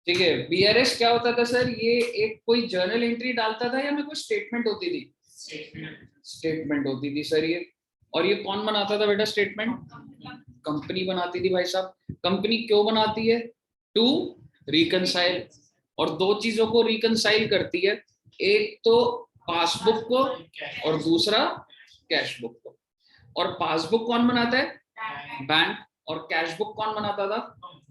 ठीक है। बीआरएस क्या होता था सर, ये एक कोई जर्नल एंट्री डालता था या मैं कोई स्टेटमेंट होती थी? स्टेटमेंट होती थी सर ये। और ये कौन बनाता था बेटा स्टेटमेंट? कंपनी बनाती थी भाई साहब। कंपनी क्यों बनाती है? To reconcile. और दो चीजों को रिकनसाइल करती है, एक तो पासबुक को और दूसरा कैश बुक को। और पासबुक कौन बनाता है? बैंक। और कैश बुक कौन बनाता था?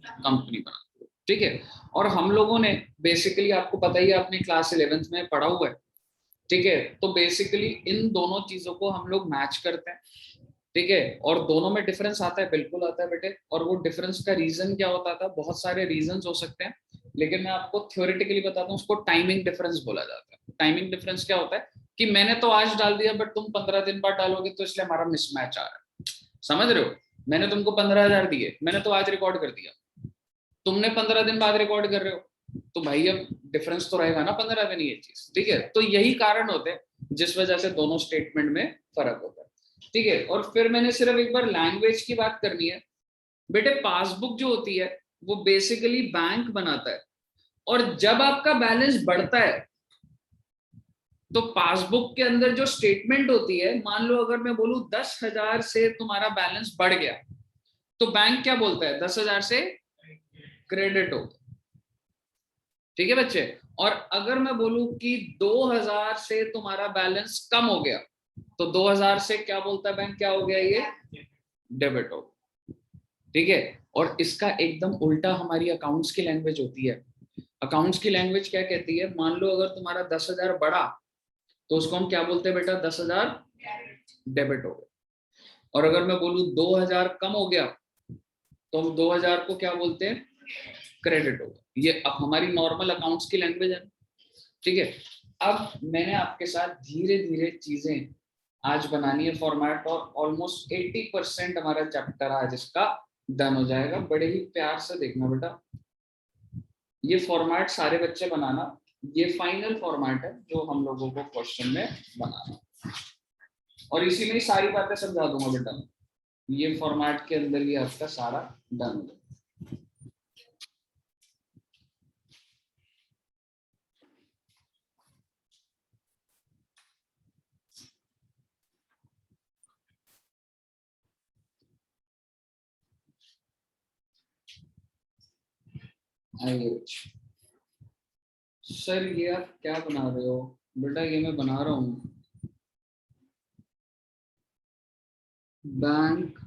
कंपनी बनाती है। ठीक है। और हम लोगों ने बेसिकली, आपको पता ही है, अपनी क्लास 11th में पढ़ा हुआ है। ठीक है। तो बेसिकली इन दोनों चीजों को हम लोग मैच करते हैं। ठीक है। और दोनों में डिफरेंस आता है, बिल्कुल आता है बेटे। और वो डिफरेंस का रीजन क्या होता था? बहुत सारे रीजंस हो सकते हैं, लेकिन मैं आपको थ्योरेटिकली बताता हूँ, उसको टाइमिंग डिफरेंस बोला जाता है। टाइमिंग डिफरेंस क्या होता है कि मैंने तो आज डाल दिया, बट तुम 15 दिन बाद डालोगे, तो इसलिए हमारा मिसमैच आ रहा है। समझ रहे हो? मैंने तुमको 15,000 दिए, मैंने तो आज रिकॉर्ड कर दिया, तुमने 15 दिन बाद रिकॉर्ड कर रहे हो, तो भाई अब डिफरेंस तो रहेगा ना 15 दिन, ये चीज। ठीक है। तो यही कारण होते हैं जिस वजह से दोनों स्टेटमेंट में फर्क होता है। ठीक है। और फिर मैंने सिर्फ एक बार लैंग्वेज की बात करनी है। बेटे पासबुक जो होती है वो बेसिकली बैंक बनाता है, और जब आपका बैलेंस बढ़ता है तो पासबुक के अंदर जो स्टेटमेंट होती है, मान लो अगर मैं बोलूं 10,000 से तुम्हारा बैलेंस बढ़ गया, तो बैंक क्या बोलता है? 10,000 से क्रेडिट हो। ठीक है बच्चे। और अगर मैं बोलूं कि 2,000 से तुम्हारा बैलेंस कम हो गया, तो 2,000 से क्या बोलता है बैंक? क्या हो गया ये? डेबिट हो। ठीक है। और इसका एकदम उल्टा हमारी अकाउंट्स की लैंग्वेज होती है। अकाउंट्स की लैंग्वेज क्या कहती है? मान लो अगर तुम्हारा 10,000 बढ़ा, तो उसको हम क्या बोलते हैं बेटा? 10,000 डेबिट हो गया। और अगर मैं बोलूं 2,000 कम हो गया, तो हम 2,000 को क्या बोलते हैं? क्रेडिट होगा। ये अब हमारी नॉर्मल अकाउंट्स की लैंग्वेज है। ठीक है। अब मैंने आपके साथ धीरे धीरे चीजें आज बनानी है फॉर्मेट, और ऑलमोस्ट 80% हमारा चैप्टर आज इसका डन हो जाएगा। बड़े ही प्यार से देखना बेटा, ये फॉर्मेट सारे बच्चे बनाना। ये फाइनल फॉर्मेट है जो हम लोगों को क्वेश्चन में बनाना, और इसी में ही सारी बातें समझा दूंगा बेटा। ये फॉर्मेट के अंदर ही आपका सारा डन हो जाएगा। आइए सर, ये आप क्या बना रहे हो? बेटा ये मैं बना रहा हूँ बैंक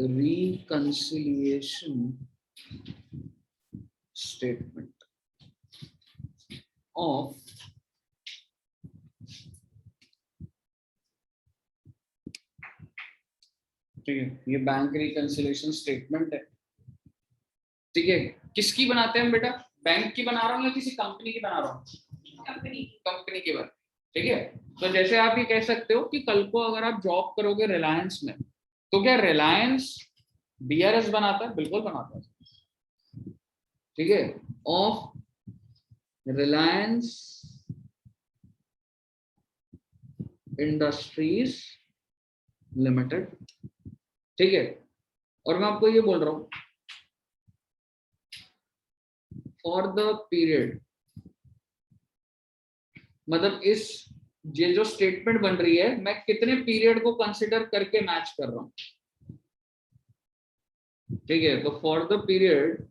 रिकंसिलिएशन स्टेटमेंट ऑफ ठीक है। ये बैंक रिकंसिलिएशन स्टेटमेंट है। ठीक है। किसकी बनाते हैं हम बेटा? बैंक की बना रहा हूँ या किसी कंपनी की बना रहा हूँ? कंपनी की बना। ठीक है। तो जैसे आप ये कह सकते हो कि कल को अगर आप जॉब करोगे रिलायंस में, तो क्या रिलायंस बीआरएस बनाता है? बिल्कुल बनाता है। ठीक है। Of Reliance industries limited. ठीक है। और मैं आपको ये बोल रहा हूं, फॉर द पीरियड, मतलब इस ये जो स्टेटमेंट बन रही है, मैं कितने पीरियड को कंसिडर करके मैच कर रहा हूं। ठीक है। तो फॉर द पीरियड,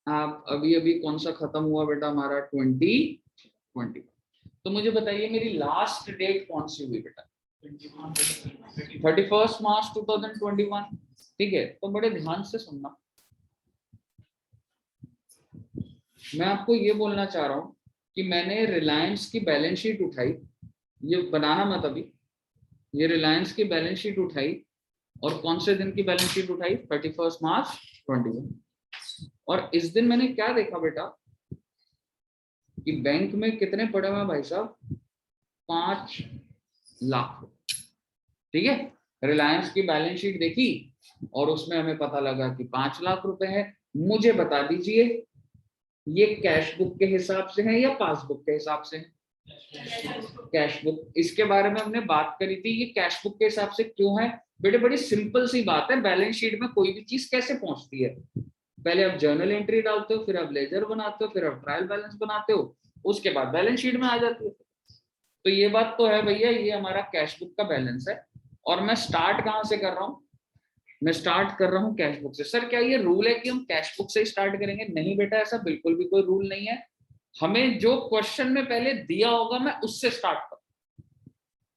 आप अभी अभी कौन सा खत्म हुआ बेटा हमारा? 2020। तो मुझे बताइए मेरी लास्ट डेट कौन सी हुई बेटा? 31 मार्च 2021। ठीक है। तो बड़े ध्यान से सुनना, मैं आपको ये बोलना चाह रहा हूँ कि मैंने रिलायंस की बैलेंस शीट उठाई, ये बनाना मत अभी। ये रिलायंस की बैलेंस शीट उठाई, और कौन से दिन की बैलेंस शीट उठाई? 31 मार्च 2021। और इस दिन मैंने क्या देखा बेटा कि बैंक में कितने पड़े हुए हैं भाई साहब? 5 लाख। ठीक है। रिलायंस की बैलेंस शीट देखी, और उसमें हमें पता लगा कि 5 लाख रुपए है। मुझे बता दीजिए ये कैश बुक के हिसाब से है या पासबुक के हिसाब से है? Cash book. इसके बारे में हमने बात करी थी, ये कैश बुक के हिसाब से क्यों है? बेटे बड़ी सिंपल सी बात है, बैलेंस शीट में कोई भी चीज कैसे पहुंचती है? पहले आप जर्नल एंट्री डालते हो, फिर आप लेजर बनाते हो, फिर आप ट्रायल बैलेंस बनाते हो, उसके बाद बैलेंस शीट में आ जाती है। तो ये बात तो है भैया, ये हमारा कैश बुक का बैलेंस है। और मैं स्टार्ट कहाँ से कर रहा हूँ? मैं स्टार्ट कर रहा हूँ कैश बुक से। सर क्या ये रूल है कि हम कैश बुक से ही स्टार्ट करेंगे? नहीं बेटा, ऐसा बिल्कुल भी कोई रूल नहीं है। हमें जो क्वेश्चन में पहले दिया होगा मैं उससे स्टार्ट करूँ,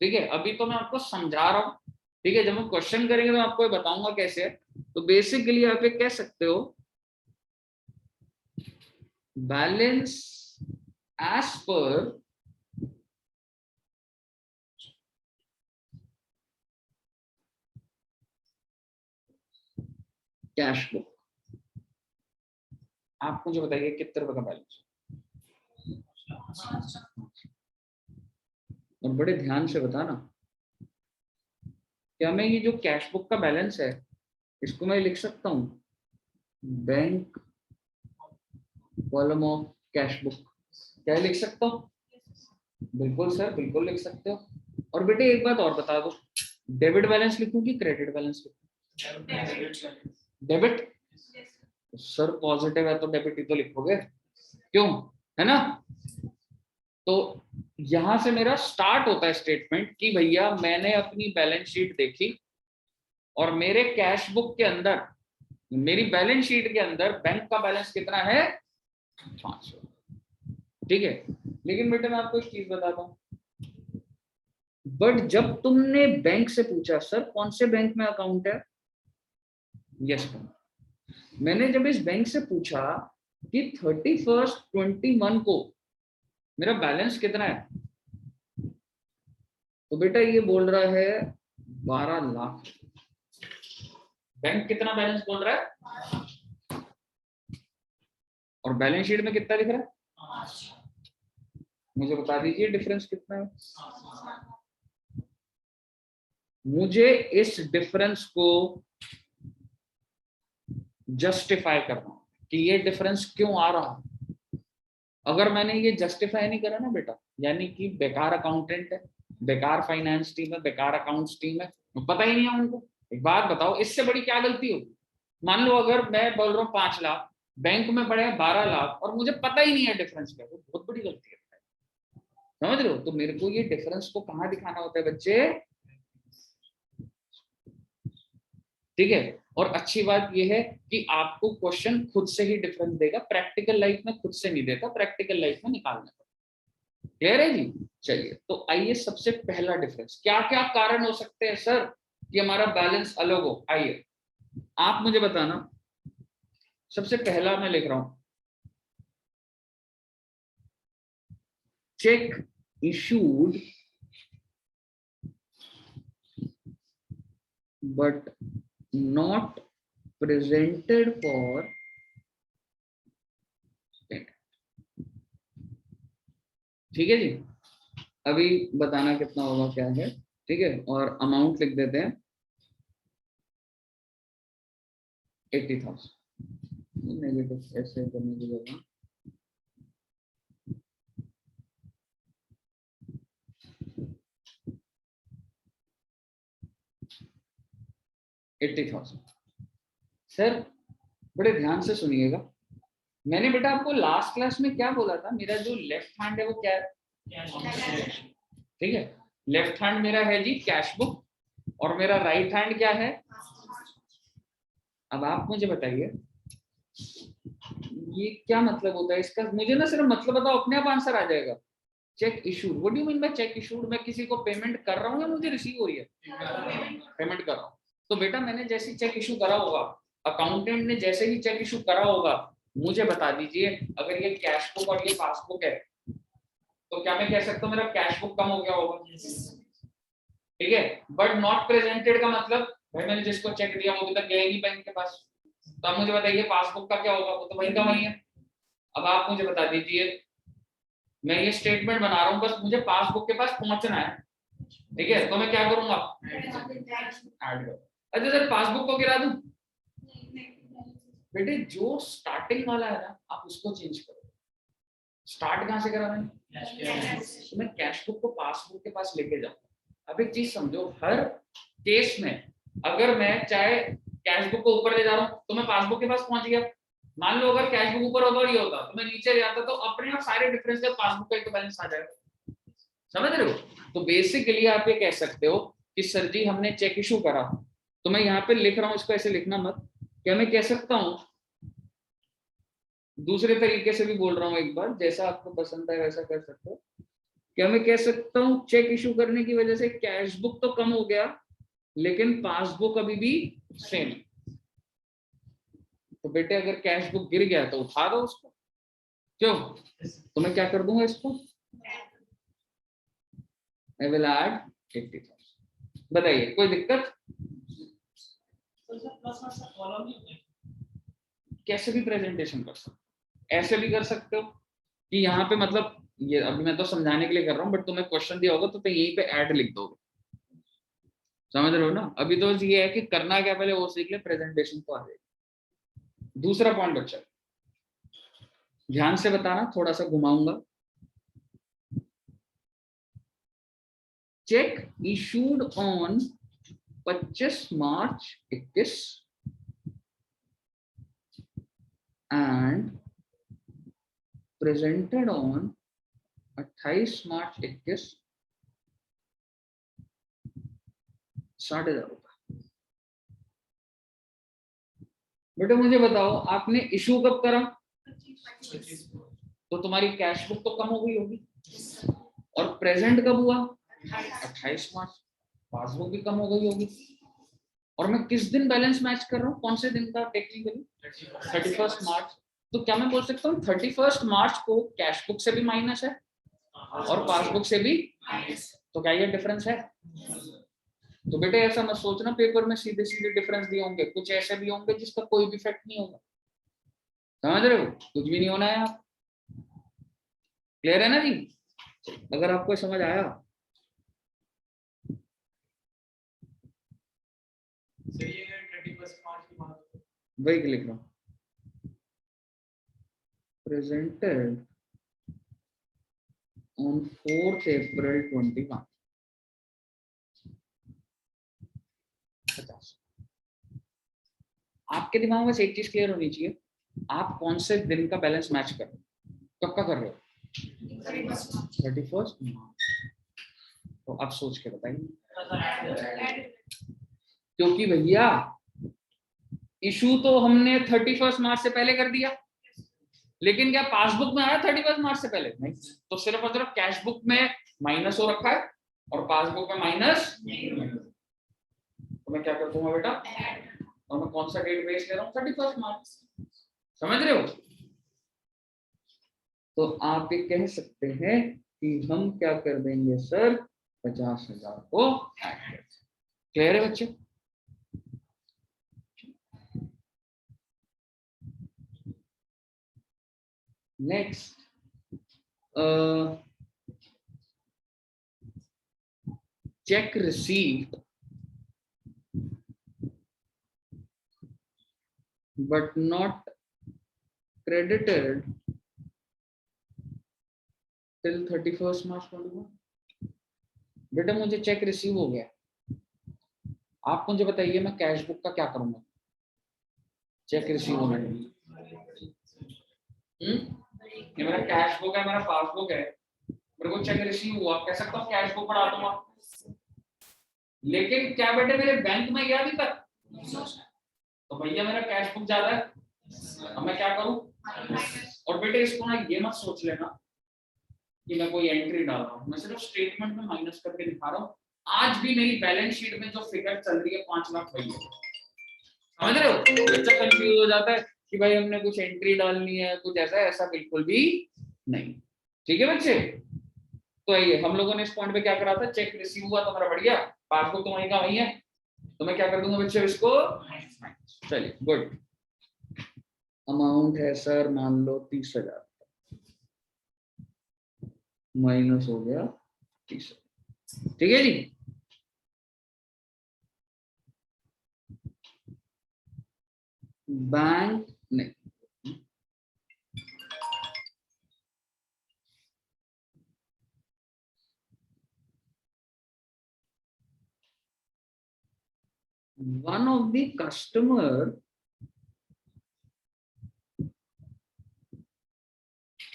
ठीक है? अभी तो मैं आपको समझा रहा हूँ, ठीक है? जब हम क्वेश्चन करेंगे तो मैं आपको बताऊंगा कैसे है। तो बेसिकली आप ये कह सकते हो balance as per cash book. आप मुझे बताइए कितने रुपए का बैलेंस? और बड़े ध्यान से बताना, क्या मैं ये जो कैश बुक का बैलेंस है इसको मैं लिख सकता हूँ bank column of cash book? क्या लिख सकता हूँ? बिल्कुल सर, बिल्कुल लिख सकते हो। और बेटे एक बात और बता दो, डेबिट बैलेंस लिखूं कि क्रेडिट बैलेंस लिखूं? डेबिट। सर पॉजिटिव है तो डेबिट ही तो लिखोगे, क्यों? है ना? तो यहां से मेरा स्टार्ट होता है स्टेटमेंट कि भैया मैंने अपनी बैलेंस शीट देखी और मेरे कैश बुक के अंदर, मेरी बैलेंस शीट के अंदर बैंक का बैलेंस कितना है? 500। ठीक है, लेकिन बेटा मैं आपको एक चीज बताता हूँ, बट जब तुमने बैंक से पूछा सर कौन से बैंक में अकाउंट है, यस मैंने जब इस बैंक से पूछा कि 31/21 को मेरा बैलेंस कितना है, तो बेटा ये बोल रहा है 12 लाख। बैंक कितना बैलेंस बोल रहा है और बैलेंस शीट में कितना दिख रहा है? मुझे बता दीजिए डिफरेंस कितना है। मुझे इस डिफरेंस को जस्टिफाई करना कि ये डिफरेंस क्यों आ रहा है। अगर मैंने ये जस्टिफाई नहीं करा ना बेटा, यानी कि बेकार अकाउंटेंट है, बेकार फाइनेंस टीम है, बेकार अकाउंट्स टीम है, पता ही नहीं है उनको। एक बात बताओ, इससे बड़ी क्या गलती होगी? मान लो अगर मैं बोल रहा हूँ 5 लाख, बैंक में पड़े हैं 12 लाख और मुझे पता ही नहीं है डिफरेंस क्या है, वो बहुत बड़ी गलती है। समझ रहे हो? तो मेरे को ये डिफरेंस को कहाँ दिखाना होता है बच्चे? ठीक है। और अच्छी बात यह है कि आपको क्वेश्चन खुद से ही डिफरेंस देगा, प्रैक्टिकल लाइफ में खुद से नहीं देता, प्रैक्टिकल लाइफ में निकालना। क्लियर है जी? चलिए तो आइए, सबसे पहला डिफरेंस, क्या क्या कारण हो सकते हैं सर कि हमारा बैलेंस अलग हो? आइए आप मुझे बताना। सबसे पहला मैं लिख रहा हूं, check issued but not presented for payment। ठीक है जी? अभी बताना कितना होगा क्या है, ठीक है? और अमाउंट लिख देते हैं 80,000। नेगेटिव ऐसे करने की जगह 80,000। सर बड़े ध्यान से सुनिएगा, मैंने बेटा आपको लास्ट क्लास में क्या बोला था? मेरा जो लेफ्ट हैंड है वो क्या है? ठीक है, लेफ्ट हैंड मेरा है जी कैश बुक और मेरा राइट हैंड क्या है? अब आप मुझे बताइए ये क्या मतलब होता है इसका? मुझे ना सिर्फ मतलब बताओ, अपने आप आंसर आ जाएगा। Check issued, what do you mean by check issued? मैं किसी को पेमेंट कर रहा हूँ या मुझे रिसीव हो रही है? पेमेंट कर रहा हूँ। तो बेटा मैंने जैसे चेक इशू करा होगा, अकाउंटेंट ने जैसे ही चेक इशू करा होगा, मुझे बता दीजिए अगर ये कैश बुक और ये पासबुक है तो क्या मैं कह सकता हूँ मेरा कैश बुक कम हो गया होगा? ठीक है, बट नॉट प्रेजेंटेड का मतलब भाई मैंने जिसको चेक दिया वो अभी तक गया ही नहीं बैंक के पास। तो आप मुझे बताइए पासबुक का क्या होगा? वो तो वही का वही है। अब आप मुझे बता दीजिए, मैं ये स्टेटमेंट बना रहा हूँ, बस मुझे पासबुक के पास पहुंचना है, ठीक है? तो मैं क्या करूंगा? ऐड कर। अच्छा सर पासबुक को गिरा दूं? बेटे जो स्टार्टिंग वाला है ना आप उसको चेंज करो। स्टार्ट कहां से करा मैंने? तो मैं कैश बुक को पासबुक के पास लेके जाऊंगा। अब एक चीज समझो, हर केस में अगर मैं चाहे कैश बुक को ऊपर ले जा रहा हूँ तो मैं पासबुक के पास पहुंच गया, मान लो अगर कैश बुक ऊपर होता और ये होता तो मैं नीचे जाता तो अपने आप सारे डिफरेंस के पासबुक का एक बैलेंस आ जाएगा। समझ रहे हो? तो बेसिकली आप ये कह सकते हो कि सर जी हमने चेक इशू करा, तो मैं यहाँ पे लिख रहा हूँ, इसको ऐसे लिखना मत। क्या मैं कह सकता हूँ, दूसरे तरीके से भी बोल रहा हूँ एक बार, जैसा आपको पसंद है वैसा कर सकते हो। क्या मैं कह सकता हूँ चेक इशू करने की वजह से कैश बुक तो कम हो गया लेकिन पासबुक अभी भी सेम। तो बेटे अगर कैश बुक गिर गया तो उठा दो उसको, क्यों? तो मैं क्या कर दूंगा इसको, आई विल ऐड 80,000। बताइए कोई दिक्कत? कैसे भी प्रेजेंटेशन कर सकते हो, ऐसे भी कर सकते हो कि यहाँ पे मतलब ये अभी मैं तो समझाने के लिए कर रहा हूँ, बट तुम्हें क्वेश्चन दिया होगा तो यहीं पे ऐड लिख दोगे। समझ रहे हो ना? अभी तो ये है कि करना क्या पहले वो सीख ले, प्रेजेंटेशन तो आ जाएगी। दूसरा पॉइंट बच्चा ध्यान से बताना, थोड़ा सा घुमाऊंगा। Check issued on 25 March 21 and presented on 28 मार्च 21, 60,000 रुपये। बेटा मुझे बताओ आपने इशू कब करा? तो तुम्हारी कैश बुक तो कम हो गई होगी, और प्रेजेंट कब हुआ? 28 मार्च। पासबुक भी कम हो गई होगी। और मैं किस दिन बैलेंस मैच कर रहा हूँ, कौन से दिन का? टेक्निकली 31 मार्च। तो क्या मैं बोल सकता हूँ 31 मार्च को कैश बुक से भी माइनस है और पासबुक से भी? तो क्या ये डिफरेंस है? तो बेटे ऐसा मत सोचना पेपर में सीधे सीधे डिफरेंस दिए होंगे, कुछ ऐसे भी होंगे जिसका कोई भी इफेक्ट नहीं होगा। समझ रहे हो? कुछ भी नहीं होना है। आप क्लियर है ना जी? अगर आपको समझ आया वही लिख रहा हूँ, प्रेजेंटेड on 4th April 21। 50। आपके दिमाग में बस एक चीज क्लियर होनी चाहिए, आप कौन से दिन का बैलेंस मैच कर रहे हो, कब का कर रहे हो? 31 मार्च। तो आप सोच के बताइए, क्योंकि भैया इशू तो हमने 31 मार्च से पहले कर दिया, लेकिन क्या पासबुक में आया 31 मार्च से पहले? नहीं। तो सिर्फ और सिर्फ कैश बुक में माइनस हो रखा है और पासबुक में माइनस। तो मैं क्या कर दूंगा बेटा, और मैं कौन सा डेट बेस ले रहा हूँ? 31 मार्च। समझ रहे हो? तो आप ये कह सकते हैं कि हम क्या कर देंगे सर, 50,000 को ऐड कर। क्लियर है बच्चे? Next, check received but not credited till 31st March 21। बेटा मुझे चेक रिसीव हो गया, आप मुझे बताइए मैं कैश बुक का क्या करूंगा? चेक रिसीव होने के लिए ये मेरा कैश बुक है, मेरा पासबुक है, मेरे को चेक रिसीव हुआ, कह सकता हूँ कैश बुक बढ़ा दूंगा। लेकिन क्या बेटे मेरे बैंक में गया अभी तक? तो भैया मेरा कैश बुक ज्यादा है, अब मैं क्या करूं? और बेटे इसको ना ये मत सोच लेना कि मैं कोई एंट्री डाल रहा हूँ, मैं सिर्फ स्टेटमेंट में माइनस करके दिखा रहा हूँ। आज भी मेरी बैलेंस शीट में जो फिगर चल रही है 5 लाख वही है। समझ रहे हो? बच्चा कंफ्यूज हो जाता है कि भाई हमने कुछ एंट्री डालनी है कुछ ऐसा, ऐसा बिल्कुल भी नहीं। ठीक है बच्चे? तो ये हम लोगों ने इस पॉइंट पे क्या करा था, चेक रिसीव हुआ तो हमारा बढ़ गया, पासबुक तो वहीं का वहीं है, तो मैं क्या कर दूंगा बच्चे इसको। चलिए गुड। अमाउंट है सर मान लो 30,000, माइनस हो गया 30,000। ठीक है जी? बैंक नहीं, one of the customer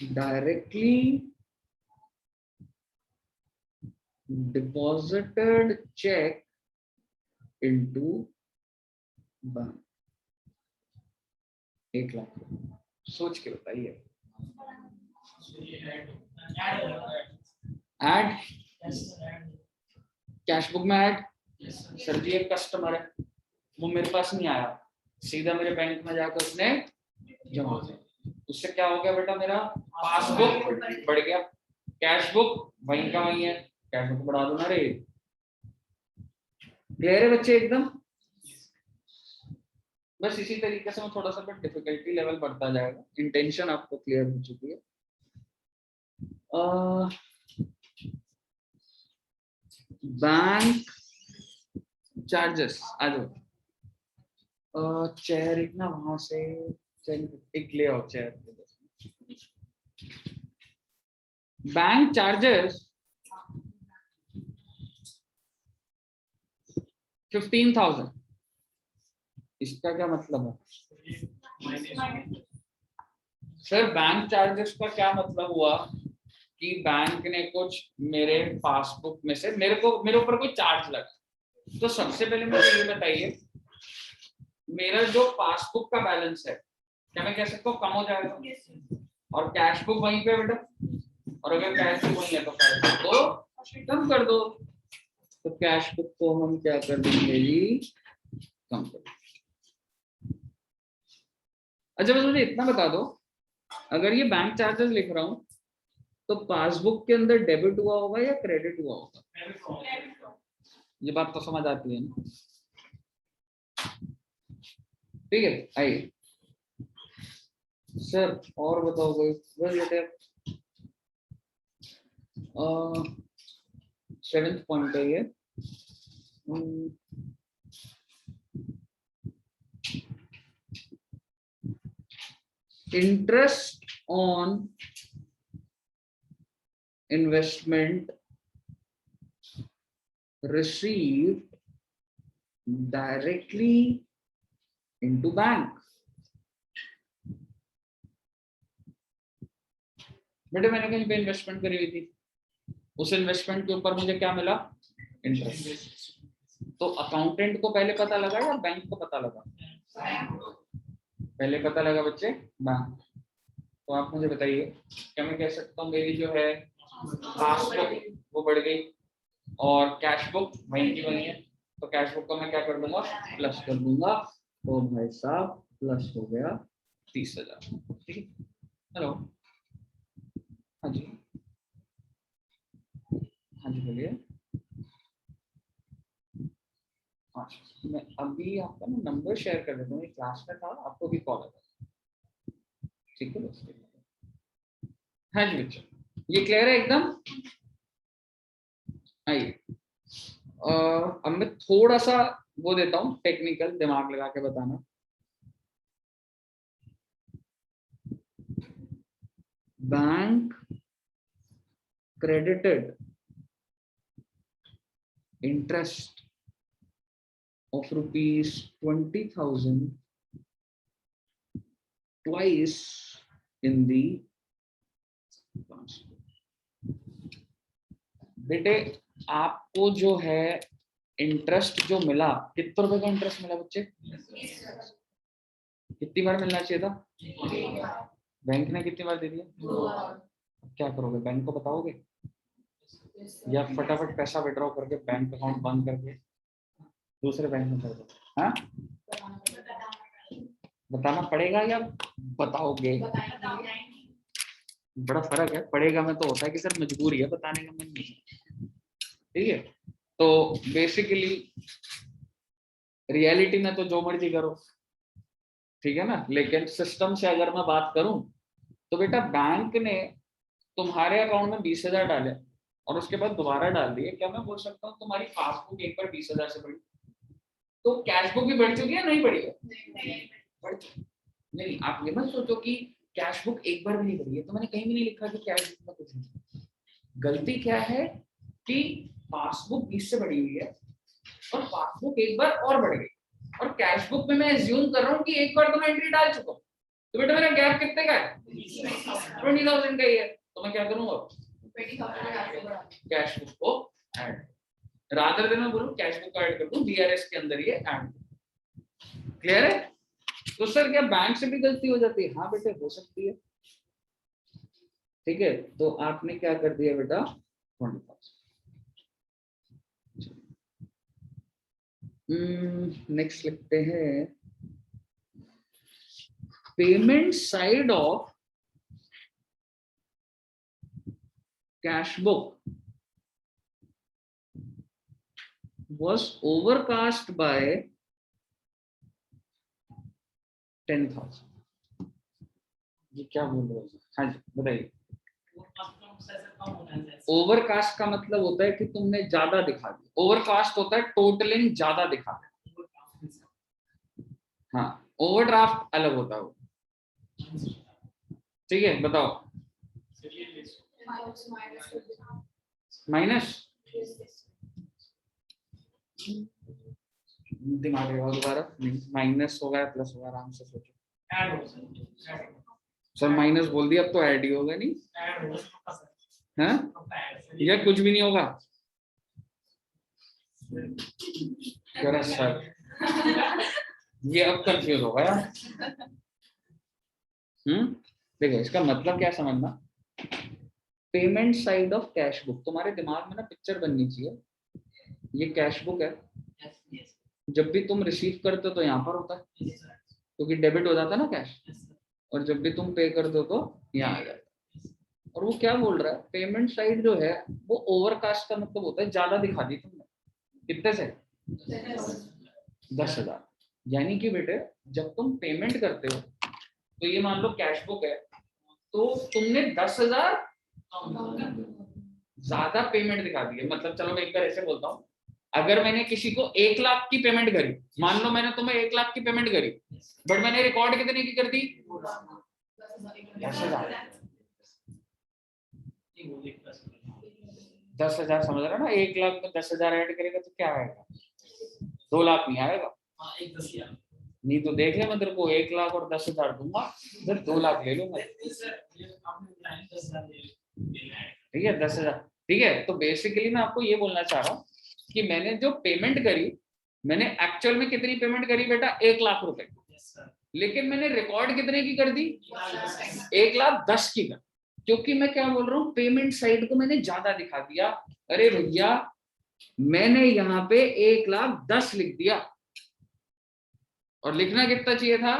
directly deposited check into bank. 1 lakh. सोच के बताइए। ऐड कैश बुक में ऐड। सर जी एक कस्टमर है, वो मेरे पास नहीं आया, सीधा मेरे बैंक में जाकर उसने जमा किया, उससे क्या हो गया बेटा, मेरा पासबुक बढ़ गया, कैश बुक वहीं का वहीं है, कैश बुक बढ़ा दो ना रे। क्लियर है बच्चे एकदम? बस इसी तरीके से मैं थोड़ा सा डिफिकल्टी लेवल बढ़ता जाएगा। इंटेंशन आपको क्लियर हो चुकी है। बैंक चार्जेस आ जाओ। चेयर एक ना वहां से एक ले आओ चेयर। Bank charges 15,000। इसका क्या मतलब है सर? बैंक चार्जेस का क्या मतलब हुआ कि बैंक ने कुछ मेरे पासबुक में से मेरे ऊपर कोई चार्ज लगा। तो सबसे पहले मुझे ये बताइए, मेरा जो पासबुक का बैलेंस है क्या मैं कह सकता हूँ कम हो जाएगा? और कैश बुक वहीं पे बेटा, और अगर कैश बुक वहीं है तो कैश बुक को कम कर दो। तो कैश बुक को हम क्या कर देंगे जी? कम कर देंगे। अच्छा बस मुझे इतना बता दो, अगर ये बैंक चार्जेस लिख रहा हूं तो पासबुक के अंदर डेबिट हुआ होगा या क्रेडिट हुआ होगा? ये बात तो समझ आती है ना? ठीक है आइए सर और बताओ कोई बस बेटे। 7th पॉइंट है ये। Interest on investment received directly into bank। बेटे मैंने कहीं पे इन्वेस्टमेंट करी हुई थी, उस इन्वेस्टमेंट के ऊपर मुझे क्या मिला? इंटरेस्ट। तो अकाउंटेंट को पहले पता लगा या बैंक को पता लगा? पहले पता लगा बच्चे बैंक। तो आप मुझे बताइए, क्या मैं कह सकता हूँ मेरी जो है पासबुक वो बढ़ गई और कैश बुक वहीं की वहीं है, तो कैश बुक को मैं क्या कर दूंगा? प्लस कर दूंगा। तो भाई साहब प्लस हो गया 30,000। ठीक है। हेलो हाँ जी, हाँ जी बोलिए। हाँ मैं अभी आपका ना नंबर शेयर कर देता हूँ, क्लास में था, आपको भी कॉल आया। ठीक है बस। हाँ जी बच्चों, ये क्लियर है एकदम? आइए अब मैं थोड़ा सा वो देता हूँ टेक्निकल, दिमाग लगा के बताना। Bank credited interest of rupees 20,000 twice in the बेटे आपको जो है इंटरेस्ट जो मिला, कितने रुपए का इंटरेस्ट मिला बच्चे? कितनी बार मिलना चाहिए था? बैंक ने कितनी बार दे दिया? क्या करोगे, बैंक को बताओगे या फटाफट पैसा विड्रॉ करके बैंक अकाउंट बंद करके दूसरे बैंक में कर दो? हाँ बताना पड़ेगा या बताओगे? बड़ा फर्क है, पड़ेगा में तो होता है कि सर मजबूरी है, बताने का मन नहीं। ठीक है, तो बेसिकली रियलिटी में तो जो मर्जी करो, ठीक है ना, लेकिन सिस्टम से अगर मैं बात करूं तो बेटा बैंक ने तुम्हारे अकाउंट में 20,000 डाले और उसके बाद दोबारा डाल दिए, क्या मैं बोल सकता हूँ तुम्हारी पासबुक एक बार 20,000 से बढ़ी? तो कैश बुक भी बढ़ चुकी है नहीं बढ़ी है? बढ़ चुकी। नहीं आप ये मत सोचो कि कैश बुक एक बार भी नहीं बढ़ी है, तो मैंने कहीं भी नहीं लिखा कि कैश बुक में कुछ नहीं। गलती क्या है कि पासबुक 20 से बढ़ी हुई है और पासबुक एक बार और बढ़ गई, और कैश बुक में मैं एज्यूम कर रहा हूँ कि एक बार तो मैं एंट्री डाल चुका हूँ, तो बेटा मेरा गैप कितने का है? 20,000 का ही है। तो मैं क्या करूंगा? कैश बुक को ऐड, रादर देन मैं बोलूं कैश बुक को ऐड कर दूं, बीआरएस के अंदर ये ऐड। क्लियर है? तो सर क्या बैंक से भी गलती हो जाती है? हाँ बेटे हो सकती है। ठीक है, तो आपने क्या कर दिया बेटा? 20,000। नेक्स्ट लिखते हैं, payment side of cash book was overcast by 10,000। ये क्या बोल रहे हो? हाँ जी बताइए। ओवरकास्ट का मतलब होता है कि तुमने ज्यादा दिखा दिया। ओवरकास्ट होता है टोटलिंग ज्यादा दिखा दिया। हाँ, ओवरड्राफ्ट अलग होता है वो। ठीक है बताओ। माइनस, दिमाग लगाओ दोबारा। माइनस होगा प्लस होगा, आराम से सोचो। सर माइनस बोल दिया, अब तो ऐड ही होगा नहीं? हाँ या कुछ भी नहीं होगा? सर ये अब कंफ्यूज होगा यार। देखो इसका मतलब क्या समझना, payment side of cash book, तुम्हारे दिमाग में ना पिक्चर बननी चाहिए। ये कैश बुक है, जब भी तुम रिसीव करते हो तो यहाँ पर होता है क्योंकि डेबिट हो जाता है ना कैश, और जब भी तुम पे करते हो तो यहाँ आ जाता है। और वो क्या बोल रहा है, पेमेंट साइड जो है वो ओवरकास्ट का मतलब होता है ज्यादा दिखा दी तुमने। कितने से? 10,000। यानी कि बेटे जब तुम पेमेंट करते हो तो ये मान लो कैश बुक है, तो तुमने 10,000 ज्यादा पेमेंट दिखा दी है। मतलब चलो मैं एक बार ऐसे बोलता हूँ, अगर मैंने किसी को 1 लाख की पेमेंट करी, मान लो मैंने तुम्हें 1 लाख की पेमेंट करी, बट मैंने रिकॉर्ड कितने की कर दी? 10,000। 10,000 समझ रहा ना? 1 लाख में 10,000 ऐड करेगा तो क्या आएगा? 2 लाख नहीं आएगा। नहीं तो देख ले, मैं तेरे को 1 लाख और 10,000 दूंगा, फिर 2 लाख ले लूंगा। ठीक है 10,000। ठीक है, तो बेसिकली मैं आपको ये बोलना चाह रहा हूँ कि मैंने जो पेमेंट करी, मैंने एक्चुअल में कितनी पेमेंट करी बेटा? 1 लाख रुपए, लेकिन मैंने रिकॉर्ड कितने की कर दी? 1,10,000 की कर। क्योंकि मैं क्या बोल रहा हूँ, पेमेंट साइड को मैंने ज्यादा दिखा दिया। अरे भैया मैंने यहाँ पे 1,10,000 लिख दिया, और लिखना कितना चाहिए था?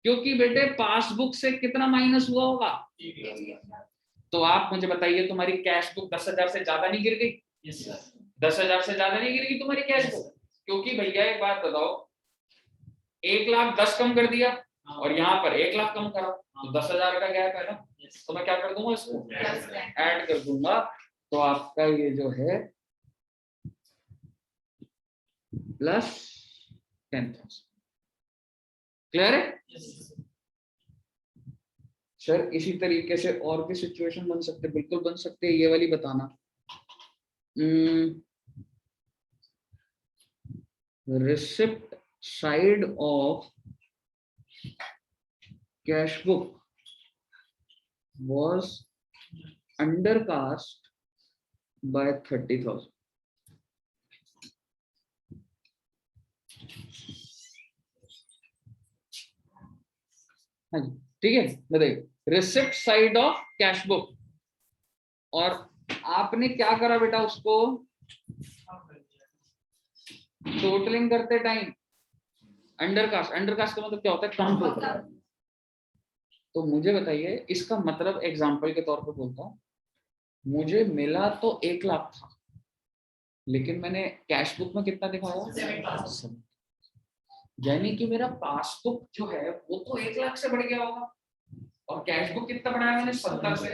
क्योंकि बेटे पासबुक से कितना माइनस हुआ होगा? तो आप मुझे बताइए, तुम्हारी कैश बुक 10,000 से ज्यादा नहीं गिर गई? 10,000 से ज्यादा नहीं गिरेगी तुम्हारी कैश बुक? क्योंकि भैया एक बात बताओ, 1,10,000 कम कर दिया और यहाँ पर 1 लाख कम करा, तो 10,000 का गैप है ना। तो मैं क्या कर दूंगा, इसको ऐड कर दूंगा, तो आपका ये जो है प्लस 10,000। क्लियर है सर? इसी तरीके से और भी सिचुएशन बन सकते, बिल्कुल बन सकते हैं, ये वाली बताना। Receipt side of cash book was undercast by 30,000। हाँ जी ठीक है, बताइए। Receipt side of cash book, और आपने क्या करा बेटा? उसको टोटलिंग करते टाइम अंडरकास्ट। अंडरकास्ट का मतलब क्या होता है? कम टोटल। तो मुझे बताइए, इसका मतलब एग्जांपल के तौर पर बोलता हूँ, मुझे मिला तो 1 लाख था, लेकिन मैंने कैश बुक में कितना दिखाया? 7। यानी कि मेरा पासबुक जो है वो तो 1 लाख से बढ़ गया होगा, और कैश बुक कितना बढ़ाया मैंने? 70 से।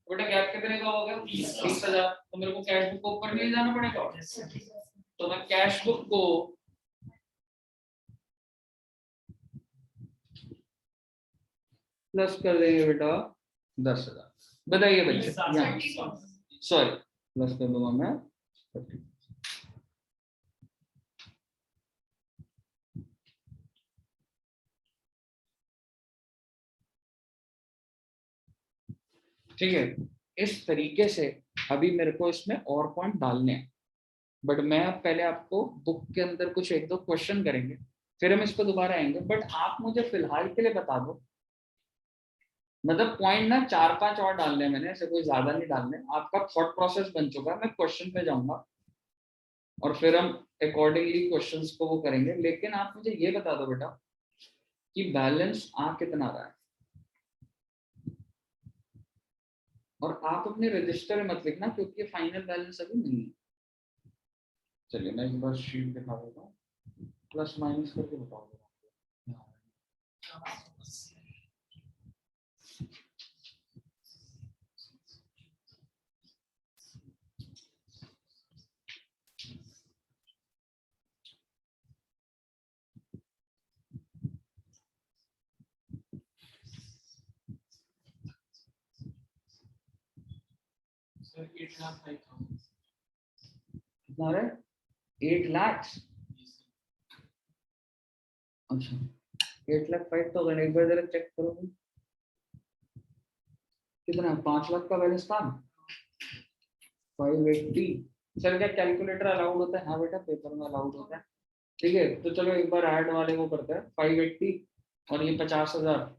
बेटा गैप कितने का हो गया? 30,000। तो मेरे को कैश बुक को ऊपर नहीं जाना पड़ेगा? तो मैं कैश बुक को प्लस कर देंगे बेटा 10,000। बताइए बच्चे, सॉरी प्लस कर दूंगा मैं ठीक है, इस तरीके से अभी मेरे को इसमें और पॉइंट डालने हैं, बट मैं अब पहले आपको बुक के अंदर कुछ एक दो क्वेश्चन करेंगे, फिर हम इस पर दोबारा आएंगे। बट आप मुझे फिलहाल के लिए बता दो, मतलब पॉइंट ना 4-5 और डालने हैं मैंने, ऐसे कोई ज्यादा नहीं डालने। आपका थॉट प्रोसेस बन चुका है, मैं क्वेश्चन पे जाऊंगा और फिर हम अकॉर्डिंगली क्वेश्चंस को वो करेंगे। लेकिन आप मुझे ये बता दो बेटा कि बैलेंस आ कितना रहा है, और आप अपने रजिस्टर में मत लिखना क्योंकि ये फाइनल बैलेंस अभी नहीं है। चलिए मैं एक बार शीट दिखा देता हूँ, प्लस माइनस करके बताओ। कितना है? 8 लाख। अच्छा 8,05,000। एक बार जरा चेक करो कितना, 5 लाख का बैलेंस था। 580। सर क्या कैलकुलेटर अलाउड होता है? हाँ बेटा पेपर में अलाउड होता है। ठीक है तो चलो एक बार ऐड वाले को करते हैं। 580 और ये 50,000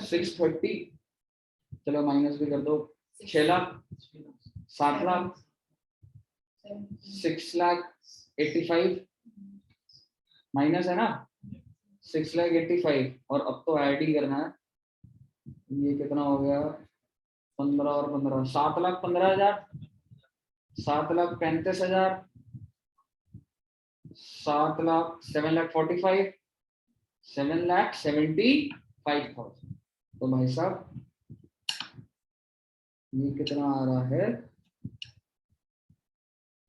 630। चलो माइनस भी कर दो। 6 लाख 7 लाख 6,85,000 माइनस है ना 6,85,000। और अब तो ऐड ही करना है। ये कितना हो गया? 15 और 15 7,15,000 7,35,000 7,45,000 7,75,000। तो भाई साहब ये कितना आ रहा है?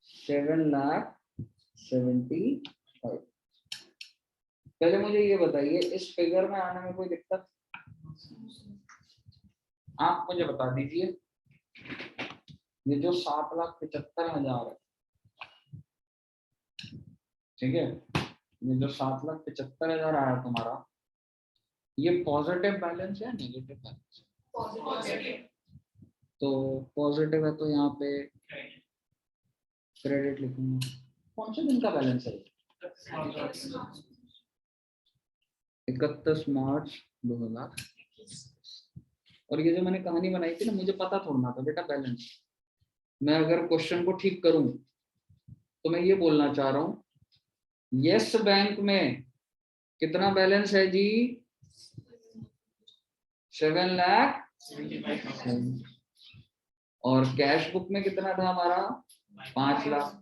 7,75,000। पहले मुझे ये बताइए इस फिगर में आने में कोई दिक्कत? आप मुझे बता दीजिए, ये जो 7,75,000 है, ठीक है, ये जो 7,75,000 आया तुम्हारा, ये पॉजिटिव बैलेंस है नेगेटिव बैलेंस? पॉजिटिव। तो पॉजिटिव है तो यहाँ पे क्रेडिट लिखूंगा। कौन से दिन का बैलेंस है? 31 मार्च 2000। और ये जो मैंने कहानी बनाई थी ना, मुझे पता थोड़ा था बेटा बैलेंस। मैं अगर क्वेश्चन को ठीक करूं तो मैं ये बोलना चाह रहा हूं, यस बैंक में कितना बैलेंस है जी? 7 लाख। और कैश बुक में कितना था हमारा? 5 लाख।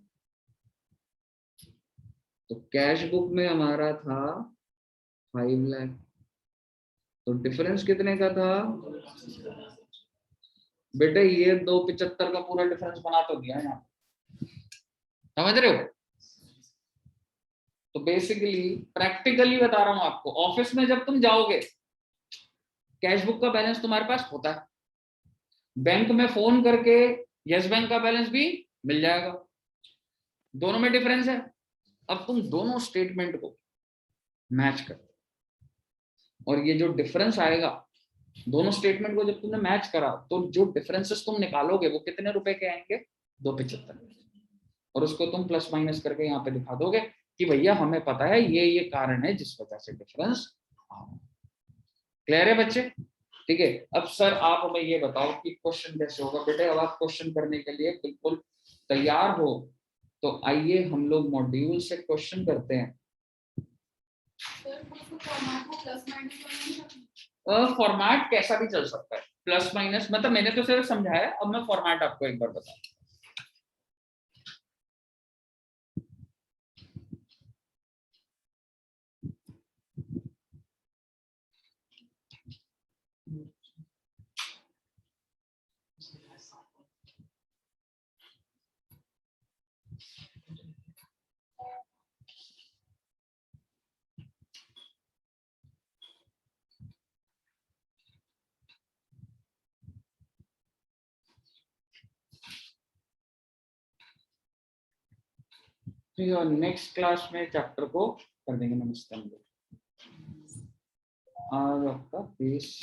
तो कैश बुक में हमारा था 5 लाख। तो डिफरेंस कितने का था बेटे? ये 275 का पूरा डिफरेंस बना तो दिया यहाँ, समझ रहे हो? तो बेसिकली प्रैक्टिकली बता रहा हूं आपको, ऑफिस में जब तुम जाओगे कैश बुक का बैलेंस तुम्हारे पास होता है, बैंक में फोन करके यस बैंक का बैलेंस भी मिल जाएगा, दोनों में डिफरेंस है। अब तुम दोनों स्टेटमेंट को मैच कर, और ये जो डिफरेंस आएगा दोनों स्टेटमेंट को जब तुमने मैच करा तो जो डिफरेंसेस तुम निकालोगे वो कितने रुपए के आएंगे? 275। और उसको तुम प्लस माइनस करके यहाँ पे दिखा दोगे कि भैया हमें पता है ये कारण है जिस वजह से डिफरेंस। क्लियर है बच्चे? ठीक है, अब सर आप हमें ये बताओ कि क्वेश्चन कैसे होगा। बेटे अब आप क्वेश्चन करने के लिए बिल्कुल तैयार हो तो आइए हम लोग मॉड्यूल से क्वेश्चन करते हैं। फॉर्मेट कैसा भी चल सकता है, प्लस माइनस, मतलब मैंने तो सिर्फ समझाया, अब मैं फॉर्मेट आपको एक बार बताऊं। ठीक है, और नेक्स्ट क्लास में चैप्टर को कर देंगे। नमस्ते। आज आपका बेस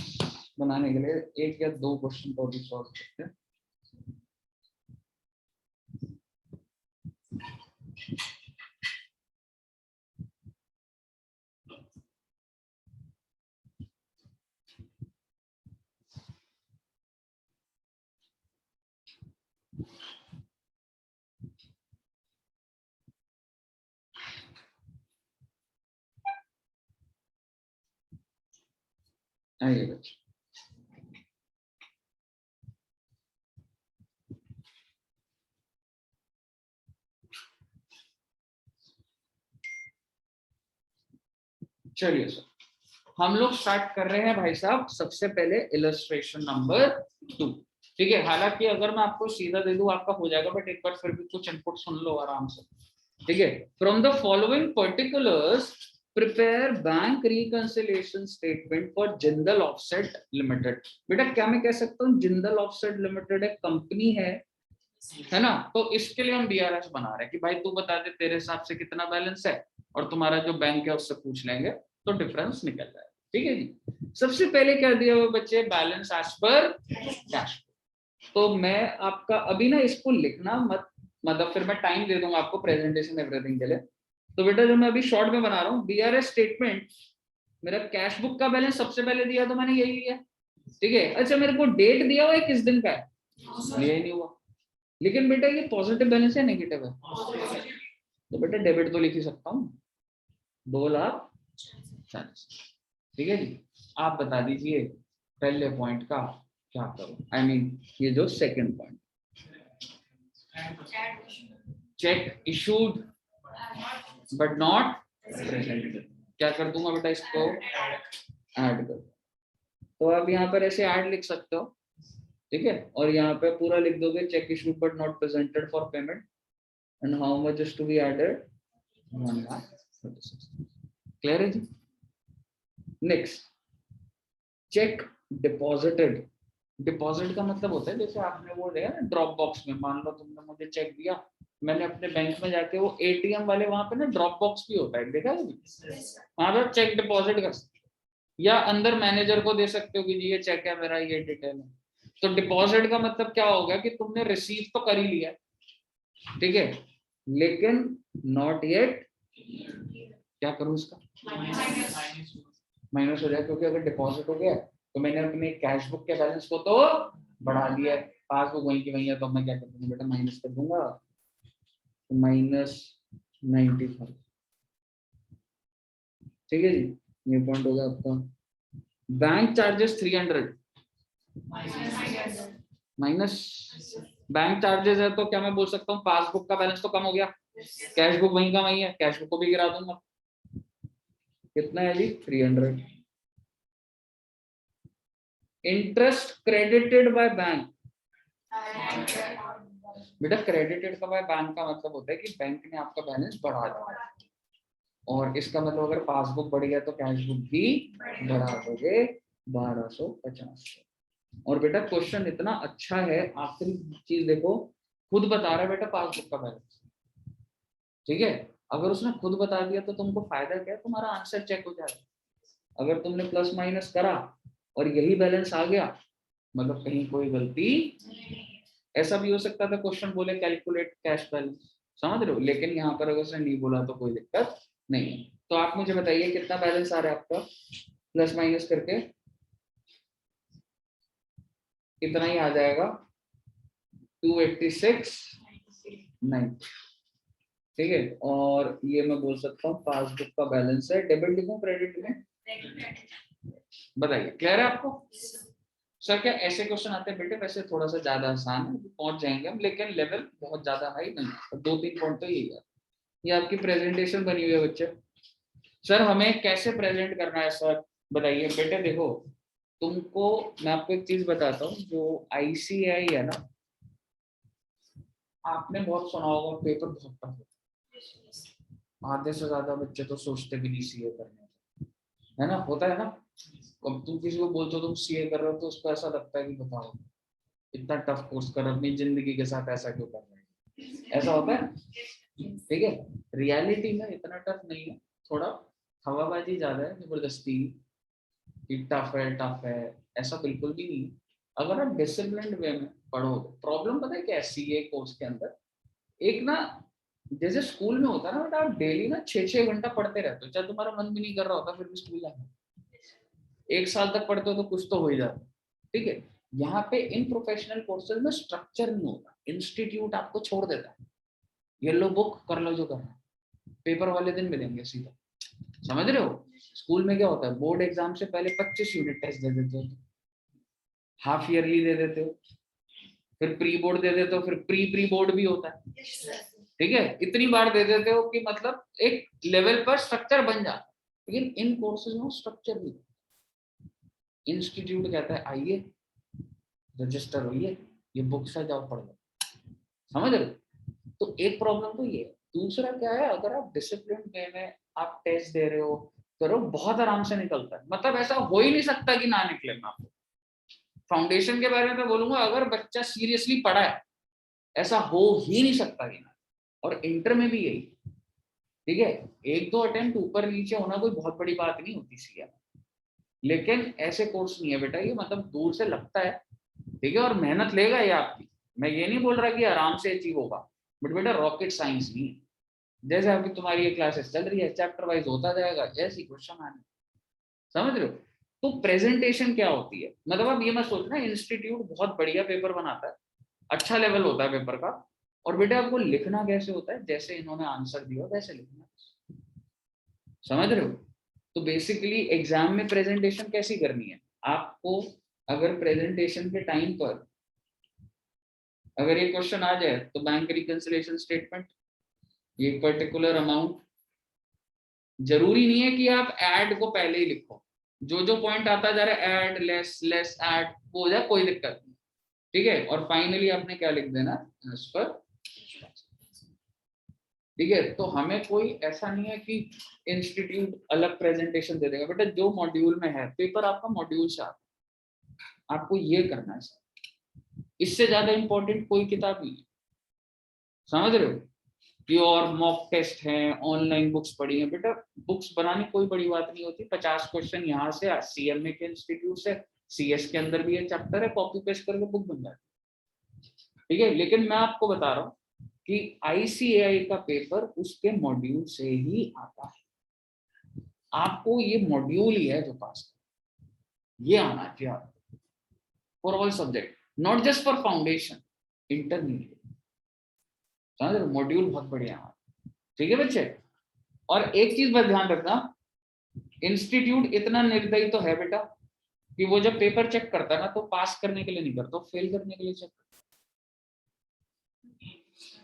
बनाने के लिए 1 या 2 क्वेश्चन तो भी सॉल्व करते हैं। आइए बच्चे, चलिए सर हम लोग स्टार्ट कर रहे हैं भाई साहब। सबसे पहले इलस्ट्रेशन नंबर 2, ठीक है। हालांकि अगर मैं आपको सीधा दे दूं आपका हो जाएगा, बट एक बार फिर भी कुछ इनपुट सुन लो आराम से, ठीक है। From the following particulars prepare bank reconciliation statement for Jindal offset limited. बेटा क्या मैं कह सकता हूँ, जिंदल ऑफसेट लिमिटेड एक कंपनी है ना, तो इसके लिए हम डीआरएस बना रहे हैं कि भाई तू बता दे तेरे हिसाब से कितना बैलेंस है, और तुम्हारा जो बैंक है उससे पूछ लेंगे तो डिफरेंस निकल जाएगा, ठीक है जी। सबसे पहले क्या दिया हुआ बच्चे, बैलेंस एज पर कैश। तो मैं आपका अभी ना इसको लिखना मत, मतलब फिर मैं टाइम दे दूंगा आपको प्रेजेंटेशन एवरीथिंग के लिए। तो बेटा जो मैं अभी शॉर्ट में बना रहा हूँ, डीआरएस स्टेटमेंट, मेरा कैश बुक का बैलेंस सबसे पहले दिया तो मैंने यही लिया, ठीक है। अच्छा मेरे को डेट दिया हुआ है किस दिन का है, लिया ही नहीं हुआ। लेकिन बेटा ये पॉजिटिव बैलेंस है नेगेटिव है, तो बेटा डेबिट तो लिख ही सकता हूँ, 2,40,000, ठीक है जी। आप बता दीजिए पहले पॉइंट का क्या करूं, आई मीन ये जो second point, check issued but not presented, क्या कर दूंगा बेटा, इसको ऐड कर। तो आप यहाँ पर ऐसे ऐड लिख सकते हो, ठीक है। और यहाँ पे पूरा लिख दोगे, cheque issued but not presented for payment and how much is to be added, 1,36,000, clear है जी। Next, cheque deposited. डिपॉजिट का मतलब होता है जैसे आपने वो दिया ना ड्रॉप बॉक्स में, मान लो तुमने मुझे चेक दिया, मैंने अपने बैंक में जाके वो एटीएम वाले वहां पे ना ड्रॉप बॉक्स भी होता है, देखा है वहां पर चेक डिपॉजिट कर सकते, या अंदर मैनेजर को दे सकते हो कि जी ये चेक है मेरा, ये डिटेल है। तो डिपॉजिट का मतलब क्या हो गया कि तुमने रिसीव तो कर ही लिया, ठीक है, लेकिन नॉट येट, क्या करूं इसका, माइनस हो जाए, क्योंकि अगर डिपॉजिट हो गया तो मैंने अपने कैश बुक के बैलेंस को तो बढ़ा दिया है, पासबुक वहीं की वहीं है, तो मैं क्या कर दूंगा बेटा, माइनस कर दूंगा, -95, ठीक है जी। ये पॉइंट होगा आपका। Bank charges 300 minus, bank charges है तो क्या मैं बोल सकता हूँ पासबुक का बैलेंस तो कम हो गया, कैश बुक वहीं का वहीं है, कैश बुक को भी गिरा दूंगा, कितना है जी 300। इंटरेस्ट क्रेडिटेड बाय बैंक, बेटा क्रेडिटेड का बाय बैंक का मतलब होता है कि बैंक ने आपका बैलेंस बढ़ा दिया, और इसका मतलब अगर पासबुक बढ़ गया तो कैश बुक भी बढ़ा दोगे 1,250। और बेटा क्वेश्चन इतना अच्छा है, आखिरी चीज देखो, खुद बता रहा है बेटा पासबुक का बैलेंस, ठीक है। अगर उसने खुद बता दिया तो तुमको फायदा क्या है, तुम्हारा आंसर चेक हो जाएगा। अगर तुमने प्लस माइनस करा और यही बैलेंस आ गया, मतलब कहीं कोई गलती, ऐसा भी हो सकता था क्वेश्चन बोले कैलकुलेट कैश बैलेंस, समझ रहे हो, लेकिन यहाँ पर अगर उसने नहीं बोला तो कोई दिक्कत नहीं है। तो आप मुझे बताइए कितना बैलेंस आ रहा है आपका, प्लस माइनस करके इतना ही आ जाएगा, 286,9, ठीक है। और ये मैं बोल सकता हूँ पासबुक का बैलेंस है, डेबिट लिखूं क्रेडिट लिखूं, बताइए क्लियर है आपको। सर क्या ऐसे क्वेश्चन आते हैं बेटे, वैसे थोड़ा सा ज्यादा आसान है, पहुंच जाएंगे हम, लेकिन लेवल बहुत ज्यादा हाई नहीं है, 2-3 पॉइंट तो यही है। ये आपकी प्रेजेंटेशन बनी हुई है बच्चे, सर हमें कैसे प्रेजेंट करना है सर, बताइए बेटे। देखो तुमको मैं आपको एक चीज बताता हूँ, जो आईसीआई है ना, आपने बहुत सुना होगा पेपर बहुत टफ है, आधे से ज्यादा बच्चे तो सोचते भी नहीं सीए करने, है ना, होता है ना। अब तुम किसी को बोलते हो तुम सीए कर रहे हो तो उसको ऐसा लगता है कि बताओ इतना टफ कोर्स कर अपनी जिंदगी के साथ ऐसा क्यों कर रहे हैं, ऐसा होता है, ठीक है। रियलिटी में इतना टफ नहीं है, थोड़ा हवाबाजी ज्यादा है, जबरदस्ती, कि टफ है, ऐसा बिल्कुल भी नहीं। अगर आप डिसिप्लिन्ड वे में पढ़ोगे, प्रॉब्लम पता है क्या है सीए कोर्स के अंदर, एक ना जैसे स्कूल में होता है ना बेटा, आप डेली ना 6-6 घंटा पढ़ते रहते हो, चाहे तुम्हारा मन भी नहीं कर रहा होता फिर भी स्कूल जाना, 1 साल तक पढ़ते हो तो कुछ तो हो ही जाता है, ठीक है। यहाँ पे इन प्रोफेशनल कोर्सेज में स्ट्रक्चर नहीं होता, इंस्टीट्यूट आपको छोड़ देता है, येलो बुक कर लो जो करना है, पेपर वाले दिन मिलेंगे सीधा, समझ रहे हो। स्कूल में क्या होता है, बोर्ड एग्जाम से पहले 25 यूनिट टेस्ट दे देते हो, हाफ ईयरली दे देते हो, फिर प्री बोर्ड दे देते हो, फिर प्री बोर्ड भी होता है, ठीक है, इतनी बार दे देते हो कि मतलब एक लेवल पर स्ट्रक्चर बन जाता है। लेकिन इन कोर्सेज में स्ट्रक्चर नहीं, इंस्टीट्यूट कहता है आइए रजिस्टर होइए, ये बुक्स है जाओ पढ़ लो, समझ रहे हो। तो एक प्रॉब्लम तो ये है। दूसरा क्या है, अगर आप डिसिप्लिन वे में आप टेस्ट दे रहे हो करो, बहुत आराम से निकलता है, मतलब ऐसा हो ही नहीं सकता कि ना निकले। मैं आपको फाउंडेशन के बारे में बोलूंगा, अगर बच्चा सीरियसली पढ़ा है ऐसा हो ही नहीं सकता कि ना, और इंटर में भी यही, ठीक है, 1-2 अटेम्प्ट ऊपर नीचे होना कोई बहुत बड़ी बात नहीं होती सीए में, लेकिन ऐसे कोर्स नहीं है बेटा ये, मतलब दूर से लगता है, ठीक है, और मेहनत लेगा ये आपकी, मैं ये नहीं बोल रहा कि आराम से अचीव होगा, बट बेटा रॉकेट साइंस नहीं है। जैसे अभी तुम्हारी ये क्लासेस चल रही है, चैप्टर वाइज होता जाएगा, जैसी क्वेश्चन आने, समझ रहे हो। तो प्रेजेंटेशन क्या होती है, मतलब आप ये मत सोचना इंस्टीट्यूट बहुत बढ़िया पेपर बनाता है, अच्छा लेवल होता है पेपर का, और बेटा आपको लिखना कैसे होता है, जैसे इन्होंने आंसर दिया वैसे लिखना, समझ रहे हो। तो बेसिकली एग्जाम में प्रेजेंटेशन कैसी करनी है आपको, अगर प्रेजेंटेशन के टाइम पर अगर ये क्वेश्चन आ जाए तो बैंक रिकंसिलिएशन स्टेटमेंट, ये पर्टिकुलर अमाउंट, जरूरी नहीं है कि आप ऐड को पहले ही लिखो, जो जो पॉइंट आता जा रहा है ऐड लेस लेस ऐड वो हो जाए, कोई दिक्कत नहीं, ठीक है, और फाइनली आपने क्या लिख देना एज पर, ठीक है। तो हमें कोई ऐसा नहीं है कि इंस्टीट्यूट अलग प्रेजेंटेशन दे देगा, बेटा जो मॉड्यूल में है पेपर आपका मॉड्यूल से आता है, आपको ये करना है, इससे ज्यादा इंपॉर्टेंट कोई किताब नहीं है, समझ रहे हो। कि और मॉक टेस्ट हैं, ऑनलाइन बुक्स पढ़ी हैं, बेटा बुक्स बनानी कोई बड़ी बात नहीं होती, 50 क्वेश्चन यहाँ से सीएमए के इंस्टीट्यूट से, सीएस के अंदर भी ये चैप्टर है, कॉपी पेस्ट करके बुक बन जाती है, ठीक है। लेकिन मैं आपको बता रहा हूँ कि आईसीएआई का पेपर उसके मॉड्यूल से ही आता है, आपको ये मॉड्यूल ही है जो पास, ये आना चाहिए आपको for all subject, not just for foundation, intermediate, समझ रहे हो, मॉड्यूल बहुत बढ़िया है, ठीक है बच्चे। और एक चीज बस ध्यान रखना, इंस्टीट्यूट इतना निर्दयी तो है बेटा कि वो जब पेपर चेक करता है ना तो पास करने के लिए नहीं करता, फेल करने के लिए चेक करता,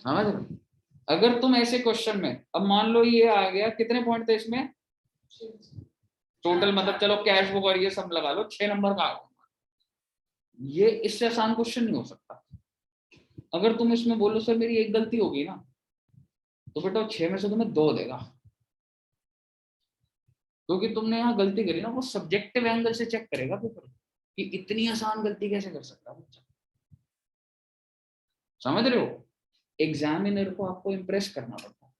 समझ रहे। अगर तुम ऐसे क्वेश्चन में, अब मान लो ये आ गया, कितने पॉइंट थे इसमें टोटल, मतलब चलो कैश बुक और ये सब लगा लो, 6 नंबर का आ गया, ये इससे आसान क्वेश्चन नहीं हो सकता। अगर तुम इसमें बोलो सर मेरी एक गलती होगी ना, तो बेटा 6 में से तुम्हें 2 देगा, क्योंकि तुमने यहाँ गलती करी ना, वो सब्जेक्टिव एंगल से चेक करेगा पेपर कि इतनी आसान गलती कैसे कर सकता है बच्चा, समझ रहे हो। एग्जामिनर को आपको इम्प्रेस करना पड़ता है,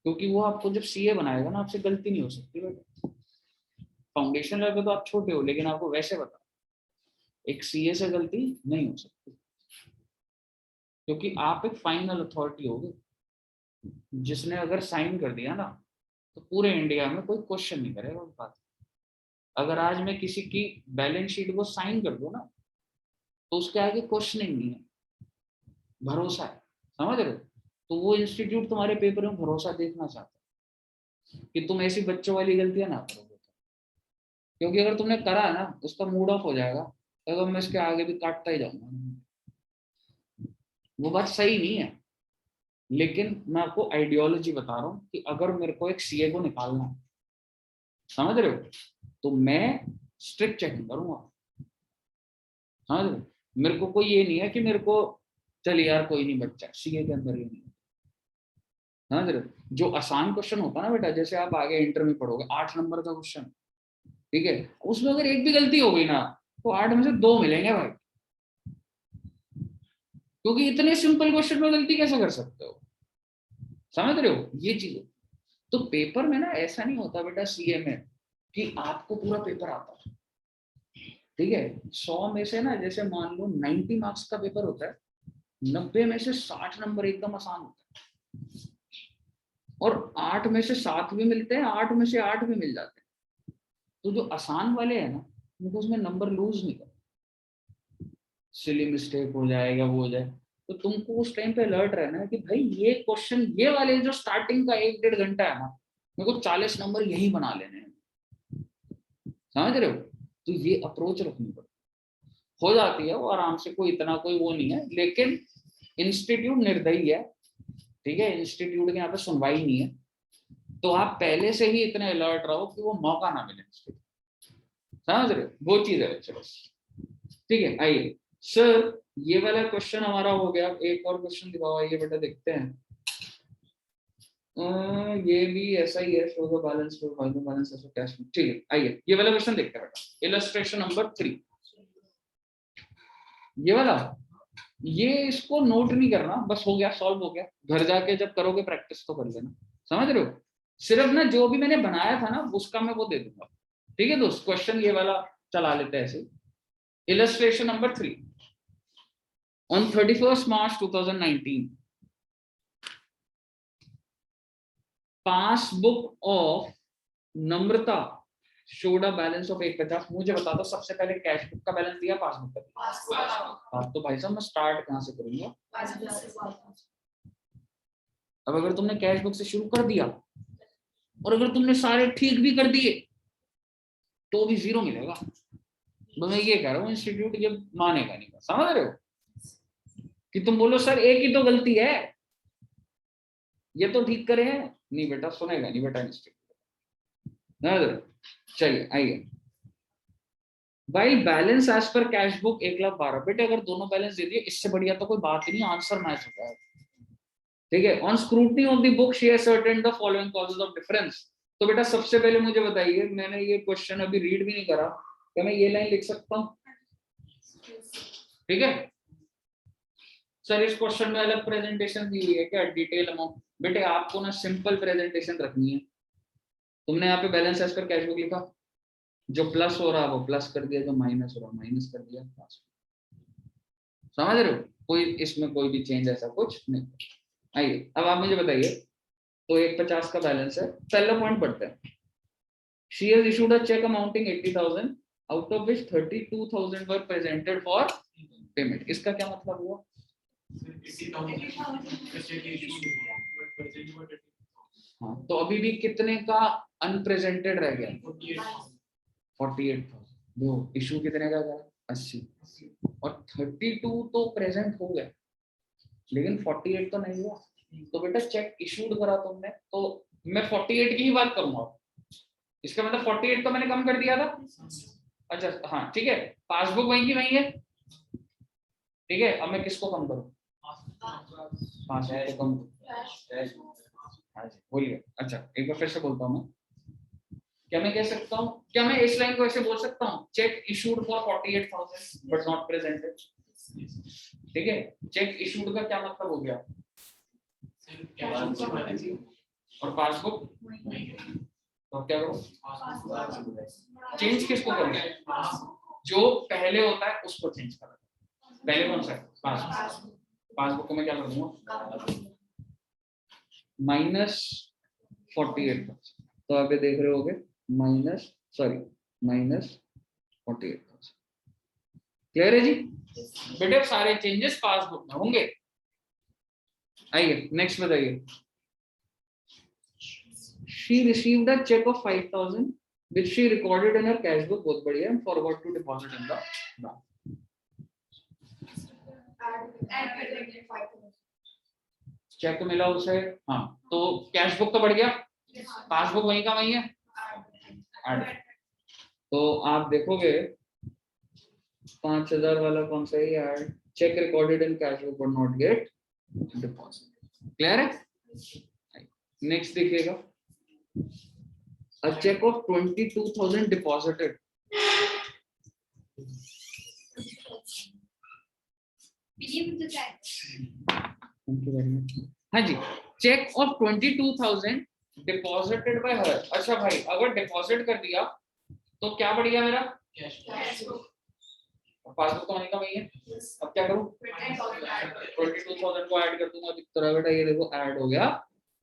क्योंकि वो आपको जब सीए बनाएगा ना, आपसे गलती नहीं हो सकती बेटा, फाउंडेशन लेवल पे तो आप छोटे हो, लेकिन आपको वैसे बता, एक सीए से गलती नहीं हो सकती, क्योंकि आप एक फाइनल अथॉरिटी होगे, जिसने अगर साइन कर दिया ना तो पूरे इंडिया में कोई क्वेश्चन नहीं करेगा उस बात। अगर आज मैं किसी की बैलेंस शीट को साइन कर दूं ना, तो उसके आगे क्वेश्चनिंग नहीं है, भरोसा है, समझ रहे हो। तो वो इंस्टीट्यूट तुम्हारे पेपर में भरोसा देखना चाहता है कि तुम ऐसी बच्चों वाली गलतियां ना करोगे, क्योंकि अगर तुमने करा ना उसका मूड ऑफ हो जाएगा, तो मैं इसके आगे भी काटता ही जाऊंगा, वो बात सही नहीं है। लेकिन मैं आपको आइडियोलॉजी बता रहा हूँ कि अगर मेरे को एक सीए को निकालना है, समझ रहे हो, तो मैं स्ट्रिक्ट चेकिंग करूंगा, समझ रहे हो। मेरे को कोई ये नहीं है कि मेरे को चल यार कोई नहीं बच्चा सीए के अंदर ही नहीं, समझ रहे हो। जो आसान क्वेश्चन होता है ना बेटा, जैसे आप आगे इंटर में पढ़ोगे 8 नंबर का क्वेश्चन, ठीक है, उसमें अगर एक भी गलती हो गई ना तो 8 में से 2 मिलेंगे भाई, क्योंकि इतने सिंपल क्वेश्चन में गलती कैसे कर सकते हो, समझ रहे हो ये चीज। तो पेपर में ना ऐसा नहीं होता बेटा सीए में कि आपको पूरा पेपर आता है, ठीक है। 100 में से ना, जैसे मान लो 90 मार्क्स का पेपर होता है, 90 में से 60 नंबर एकदम आसान होता है, और 8 में से 7 भी मिलते हैं, 8 में से 8 भी मिल जाते हैं। तो जो आसान वाले हैं ना, उनको उसमें नंबर लूज नहीं कर, सिली मिस्टेक हो जाएगा, वो हो जाए, तो तुमको उस टाइम पे अलर्ट रहना है कि भाई ये क्वेश्चन, ये वाले जो स्टार्टिंग का 1-1.5 घंटा है ना, मेरे को 40 नंबर यही बना लेने हैं, समझ रहे हो। तो ये अप्रोच रखनी पड़ती, हो जाती है वो आराम से, कोई इतना कोई वो नहीं है, लेकिन इंस्टीट्यूट निर्दयी है, ठीक है, इंस्टीट्यूट के यहाँ पे सुनवाई नहीं है, तो आप पहले से ही इतने अलर्ट रहो कि वो मौका ना मिले, समझ रहे हो, वो चीज है बच्चे बस, ठीक है। आइए सर, ये वाला क्वेश्चन हमारा हो गया, एक और क्वेश्चन दिखाओ, ये बेटा देखते हैं। ये भी ऐसा ही है, show the balance for final balance of cash, ठीक है। आइए ये वाला क्वेश्चन देखते हैं बेटा, इलस्ट्रेशन नंबर 3, ये वाला, ये इसको नोट नहीं करना, बस हो गया, सॉल्व हो गया, घर जाके जब करोगे प्रैक्टिस तो कर लेना, समझ रहे हो। सिर्फ ना जो भी मैंने बनाया था ना उसका मैं वो दे दूंगा, ठीक है दोस्त। क्वेश्चन ये वाला चला लेते हैं ऐसे। Illustration number 3, on 31st March 2019, passbook of Namrata showed a balance of 150। मुझे बता दो सबसे पहले कैश बुक का बैलेंस दिया, पासबुक का दिया, तो भाई साहब मैं स्टार्ट कहां से करूंगा। अब अगर तुमने कैश बुक से शुरू कर दिया और अगर तुमने सारे ठीक भी कर दिए तो भी 0 मिलेगा, तो मैं ये कह रहा हूँ इंस्टीट्यूट ये मानेगा नहीं, समझ रहे हो, कि तुम बोलो सर एक ही तो गलती है, ये तो ठीक करे हैं, नहीं बेटा सुनेगा नहीं बेटा इंस्टीट्यूट। चलिए आइए, भाई balance as per cash book 1,12,000। बेटे अगर दोनों बैलेंस दे दिए, इससे बढ़िया तो कोई बात ही नहीं, आंसर मैच हो जाएगा, ठीक है। On scrutiny of the book she ascertained the following causes of difference. तो बेटा सबसे पहले मुझे बताइए, मैंने ये क्वेश्चन अभी रीड भी नहीं करा, क्या मैं ये लाइन लिख सकता हूँ, ठीक है। सर इस क्वेश्चन में अलग प्रेजेंटेशन दी हुई है क्या, डिटेल अमाउंट। बेटे आपको ना सिंपल प्रेजेंटेशन रखनी है, तुमने यहाँ पे balance as per cash book लिखा, जो प्लस हो रहा है वो प्लस कर दिया, जो माइनस हो रहा है माइनस कर दिया, समझ रहे हो, कोई इसमें कोई भी चेंज ऐसा कुछ नहीं। आइए अब आप मुझे बताइए, तो 150 का बैलेंस है, पहला पॉइंट पढ़ते हैं। She has issued a cheque amounting 80,000 out of which 32,000 were presented for payment. इसका क्या मतलब हुआ, हाँ, तो अभी भी कितने का अनप्रेजेंटेड रह गया, 48,000। वो इशू कितने का गया, 80, और 32 तो प्रेजेंट हो गया, लेकिन 48 तो नहीं हुआ। तो बेटा चेक इशूड करा तुमने, तो मैं 48 की ही बात करूंगा, इसका मतलब 48 तो मैंने कम कर दिया था। अच्छा हाँ ठीक है, पासबुक वहीं की वहीं है, ठीक है। अब मैं किसको कम करूं, पासबुक को कम, बोलिए। अच्छा एक बार फिर से बोलता हूँ मैं, क्या मैं कह सकता हूँ, क्या मैं इस लाइन को ऐसे बोल सकता हूँ, check issued for 48,000 but not presented, ठीक है। चेक इशूड का क्या मतलब हो गया, और पासबुक, तो क्या करो, चेंज किसको करो, जो पहले होता है उसको चेंज करो। पहले कौन सा है, पासबुक, पासबुक को मैं क्या कर दूंगा -48, तो आप ये देख रहे होगे -48,000। क्लियर है जी बेटे, सारे चेंजेस पासबुक में होंगे। आइए नेक्स्ट बताइए, she received a check of 5,000 which she recorded in her cash book, बहुत बढ़िया, and forward to deposit in the bank। Cheque मिला उसे, हाँ, तो कैश बुक तो बढ़ गया, पासबुक वहीं का वहीं है, तो आप देखोगे 5,000 वाला कौन सा है, add cheque recorded in cash book but not get deposit. Clear है, नेक्स्ट देखिएगा, a check of 22,000 deposited, हाँ जी, cheque of 22,000 deposited by her. अच्छा भाई अगर डिपॉजिट कर दिया तो क्या बढ़ गया मेरा कैश बुक। पासबुक तो का वही है। अब क्या करूं 22,000 को ऐड कर दूंगा तो बेटा ये देखो ऐड हो गया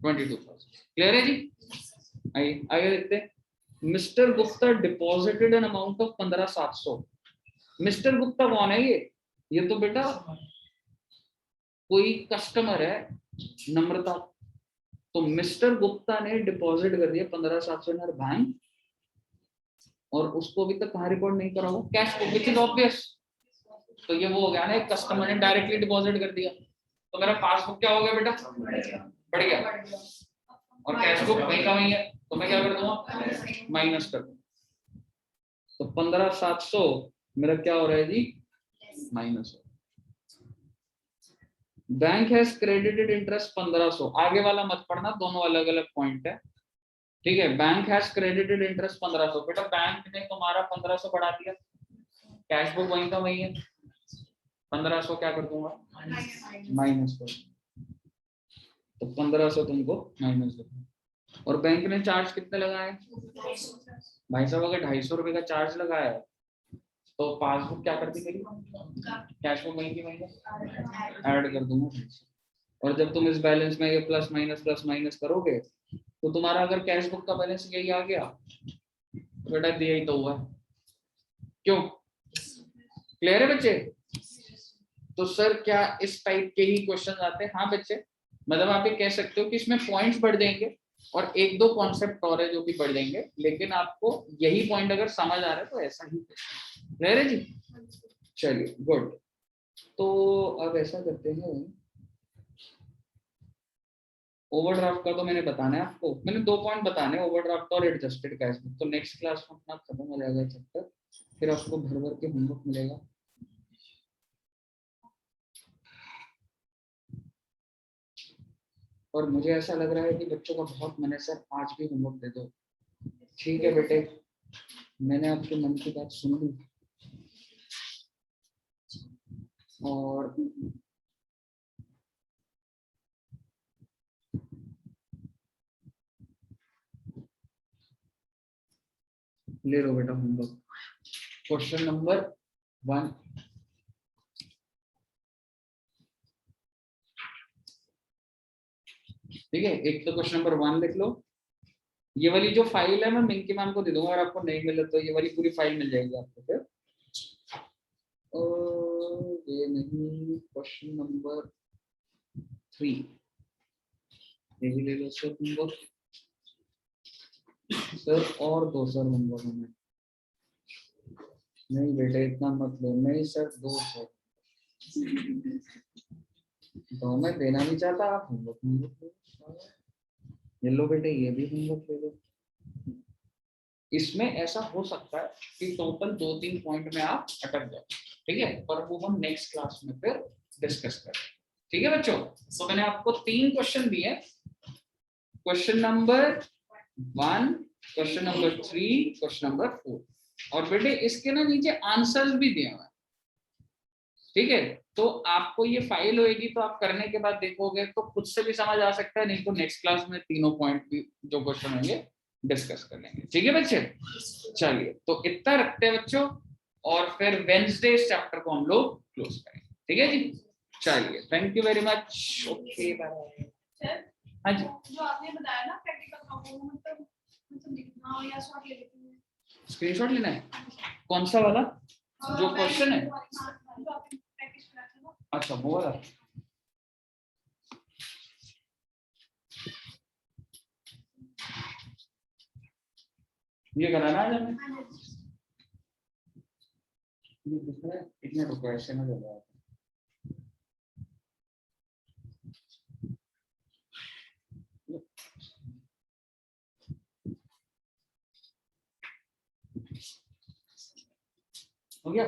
22,000। क्लियर है जी। आइए आगे देखते हैं। Mister Gupta deposited an amount of 15,700। Mister Gupta कौन है ये तो बेटा कोई कस्टमर है नम्रता। तो मिस्टर गुप्ता ने डिपॉजिट कर दिया 15,700 इन हर बैंक और उसको अभी तक कहाँ रिकॉर्ड नहीं करा वो cash book which is obvious. तो ये वो हो गया ना एक कस्टमर ने डायरेक्टली डिपॉजिट कर दिया तो मेरा पासबुक क्या हो गया बेटा बढ़ गया और कैश बुक वहीं का वहीं है तो मैं क्या कर दूंगा माइनस कर दूंगा। तो 15,700 मेरा क्या हो रहा है जी माइनस हो। Bank has credited interest 1500। आगे वाला मत पढ़ना दोनों अलग अलग पॉइंट है ठीक है। Bank has credited interest 1500। बेटा बैंक ने तुम्हारा 1500 बढ़ा दिया कैश बुक वहीं का वहीं है 1500 क्या कर दूंगा माइनस कर। तो 1500 तुमको माइनस कर और बैंक ने चार्ज कितने लगाए भाई साहब अगर 250 रुपए का चार्ज लगाया है तो पासबुक क्या कर दी मेरी कैश बुक वहीं की वहीं ऐड कर दूंगा। और जब तुम इस बैलेंस में ये प्लस माइनस करोगे तो तुम्हारा अगर कैश बुक का बैलेंस यही आ गया तो बेटा दिया ही तो हुआ क्यों। क्लियर है बच्चे। तो सर क्या इस टाइप के ही क्वेश्चन आते हैं। हाँ बच्चे मतलब आप ये कह सकते हो कि इसमें पॉइंट्स बढ़ जाएंगे और एक दो कॉन्सेप्ट और है जो कि बढ़ जाएंगे लेकिन आपको यही पॉइंट अगर समझ आ रहा है तो ऐसा ही क्लियर है जी। चलिए गुड। तो अब ऐसा करते हैं ओवरड्राफ्ट का तो मैंने बताना है आपको। मैंने 2 पॉइंट बताने ओवरड्राफ्ट और एडजस्टेड कैश बुक। तो नेक्स्ट क्लास में अपना खत्म हो जाएगा चैप्टर फिर आपको भर भर के होमवर्क मिलेगा। और मुझे ऐसा लग रहा है कि बच्चों का बहुत मन है सर आज भी होमवर्क दे दो। ठीक है बेटे मैंने आपके मन की बात सुन ली और ले लो बेटा होमवर्क। क्वेश्चन नंबर 1 ठीक है। एक तो क्वेश्चन नंबर 1 लिख लो। ये वाली जो फाइल है मैं मिंकी मैम को दे दूंगा और आपको नहीं मिले तो ये वाली पूरी फाइल मिल जाएगी आपको फिर। ये नहीं क्वेश्चन नंबर 3 ये भी ले लो सर होमवर्क। सर और 2 सर होमवर्क हमें नहीं बेटे इतना मत लो। नहीं सर 2 सर तो मैं देना नहीं चाहता आप होमवर्क ये लो बेटे ये भी होमवर्क ले लो। इसमें ऐसा हो सकता है कि टोटल 2-3 पॉइंट में आप अटक जाओ ठीक है पर वो हम नेक्स्ट क्लास में फिर डिस्कस करें ठीक है बच्चों। तो मैंने आपको 3 क्वेश्चन दिए question number 1 question number 3 question number 4 और बेटे इसके ना नीचे आंसर्स भी दिए हुए ठीक है। तो आपको ये फाइल होएगी तो आप करने के बाद देखोगे तो खुद से भी समझ आ सकता है नहीं तो नेक्स्ट क्लास में तीनों पॉइंट भी जो क्वेश्चन होंगे डिस्कस कर लेंगे ठीक है बच्चे। चलिए तो इतना रखते हैं बच्चों और फिर वेडनेसडे इस चैप्टर को हम लोग क्लोज करेंगे ठीक है जी। चलिए thank you very much okay bye. हाँ जी जो आपने बताया ना प्रैक्टिकल मतलब लिखना या शॉर्ट ले लेते हैं स्क्रीनशॉट लेना है कौन सा वाला जो क्वेश्चन है अच्छा वो वाला ये कराना है हमें इतने रुपए ऐसे में लगा हो गया।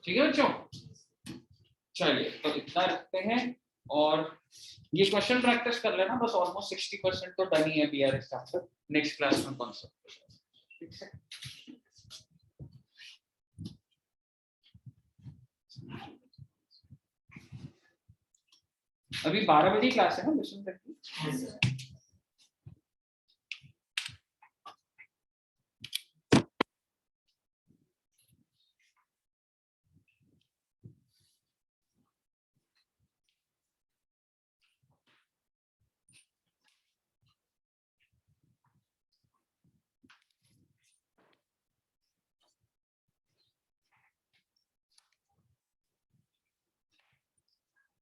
ठीक है बच्चों चलिए तो इतना रखते हैं और ये क्वेश्चन प्रैक्टिस कर लेना बस ऑलमोस्ट 60% तो डन ही है बीआरएस चैप्टर नेक्स्ट क्लास में कॉन्सेप्ट ठीक है। अभी 12 बजे क्लास है ना, दशम तक की।